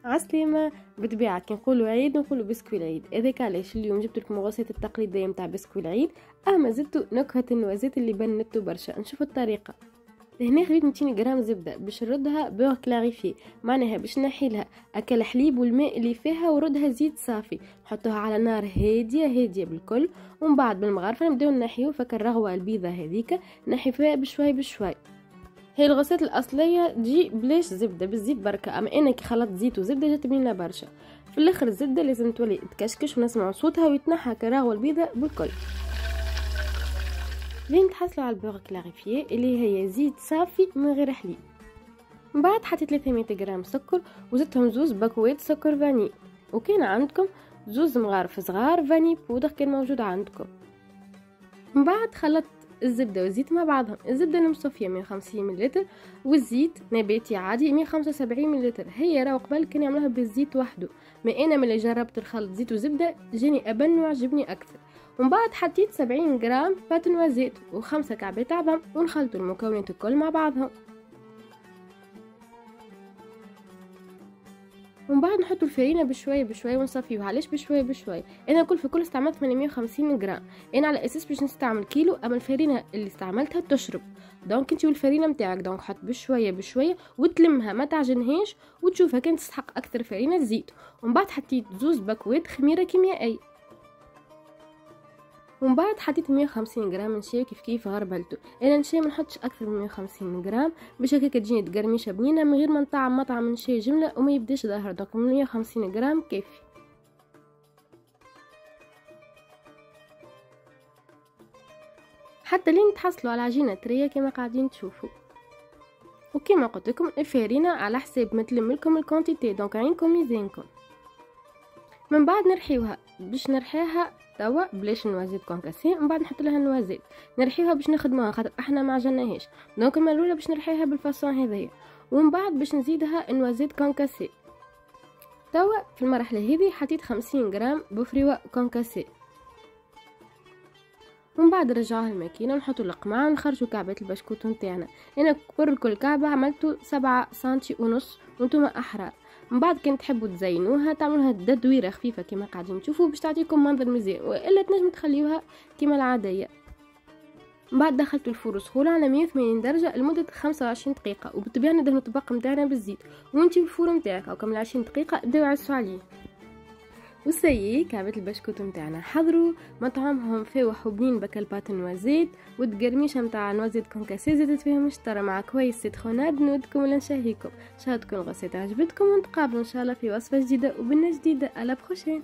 عسلامة. بالطبيعة كي نقولوا عيد نقولوا بسكوي العيد، هذاك علاش اليوم جبت لكم الوصفة التقليدية نتاع بسكوي العيد، اما زدتوا نكهة النوازات اللي بنتو برشا. نشوفوا الطريقة. هنا خديت 200 غرام زبدة باش نردها بور كلاريفي، معناها باش نحيلها اكل الحليب والماء اللي فيها وردها زيت صافي، نحطوها على نار هادية بالكل، ومن بعد بالمغرفة نبداو نحيو فك الرغوة البيضة هذيك نحي فيها بشوي. هي الغسالة الأصلية تجي بلاش زبدة بالزيت بركة، أما أنا كي خلطت زيت وزبدة جات بنينة برشا. في الآخر الزبدة لازم تولي تكشكش ونسمع صوتها ويتنحى كراغوة البيضة بالكل. لين تحصلوا على البوغ كلاريفيي اللي هي زيت صافي من غير حليب. من بعد حطيت 300 غرام سكر وزدتهم زوز باكوات سكر فاني، وكان عندكم زوز مغارف صغار فاني بودر كان موجود عندكم. من بعد خلطت الزبدة والزيت مع بعضهم. الزبدة المصفية 150 ملل والزيت نباتي عادي 175 ملل. هي راهو قبل كان يعملوها بالزيت وحده، ما انا ملي جربت الخلط زيت وزبدة جاني ابن وعجبني اكثر. ومن بعد حطيت 70 غرام بات نوازيت و5 كعبات عظم ونخلطوا المكونات الكل مع بعضهم. ومن بعد نحطوا الفرينه بشويه ونصفيوها. علاش بشويه؟ انا كل في كل استعملت 850 غرام، انا على اساس باش نستعمل كيلو، اما الفرينه اللي استعملتها تشرب، دونك انت والفرينه نتاعك دونك حط بشويه وتلمها ما تعجنهاش وتشوفها كان تستحق اكثر فرينه تزيد. ومن بعد حطيت زوز باكوات خميره كيميائيه، ومن بعد حطيت 150 غرام نشا كيف غربلته. انا نشا ما نحطش اكثر من 150 غرام باش هكاك تجيني تقرميشه بنينه من غير ما نطعم مطعم نشا جمله وما يبداش ظاهر، دونك 150 غرام كافي. حتى لين تحصلوا على عجينه طريه كما قاعدين تشوفوا. وكما قلت لكم الفارينه على حساب ما تلم لكم الكونتيتي، دونك عينكم ميزانكم. من بعد نرحيوها باش نرحيها توا بلاش نوازيت كونكاسي، من بعد نحط لها النوازيت نرحيوها باش نخدموها خاطر احنا ما عجناهاش، دونك المره الاولى باش نرحيها بالفاصون هذيا، ومن بعد باش نزيدها النوازيت كونكاسي. توا في المرحله هذه حطيت 50 غرام بفريوه كونكاسي، ومن بعد نرجعوها الماكينه ونحطوا القمع ونخرجوا كعبات البسكوت نتاعنا. انا كبر كل كعبه عملته 7 سنتي ونص وانتم احرار. من بعد كان تحبوا تزينوها تعملوها تدويره خفيفه كما قاعدين تشوفوا باش تعطيكم منظر مزيان، والا تنجم تخليوها كما العاديه. من بعد دخلت الفرن سخون على 180 درجه لمده 25 دقيقه، وبالطبيعه ندهنوا الطبق نتاعنا بالزيت، وانتي الفرن نتاعك او كم 20 دقيقه بداو عسوا عليه. وسيي كعبة البسكوت نتاعنا حضروا مطعمهم فاوح وبنين بكالبات نوازيت والقرميشه نتاع نوازيت كونكاسي زادت فيهم شطره مع كويس سيتخوناد. نودكم ولا نشهيكم ان شاء الله تكون الغسيل عجبتكم، ونتقابلوا ان شاء الله في وصفه جديده وبنه جديده. على بروشين.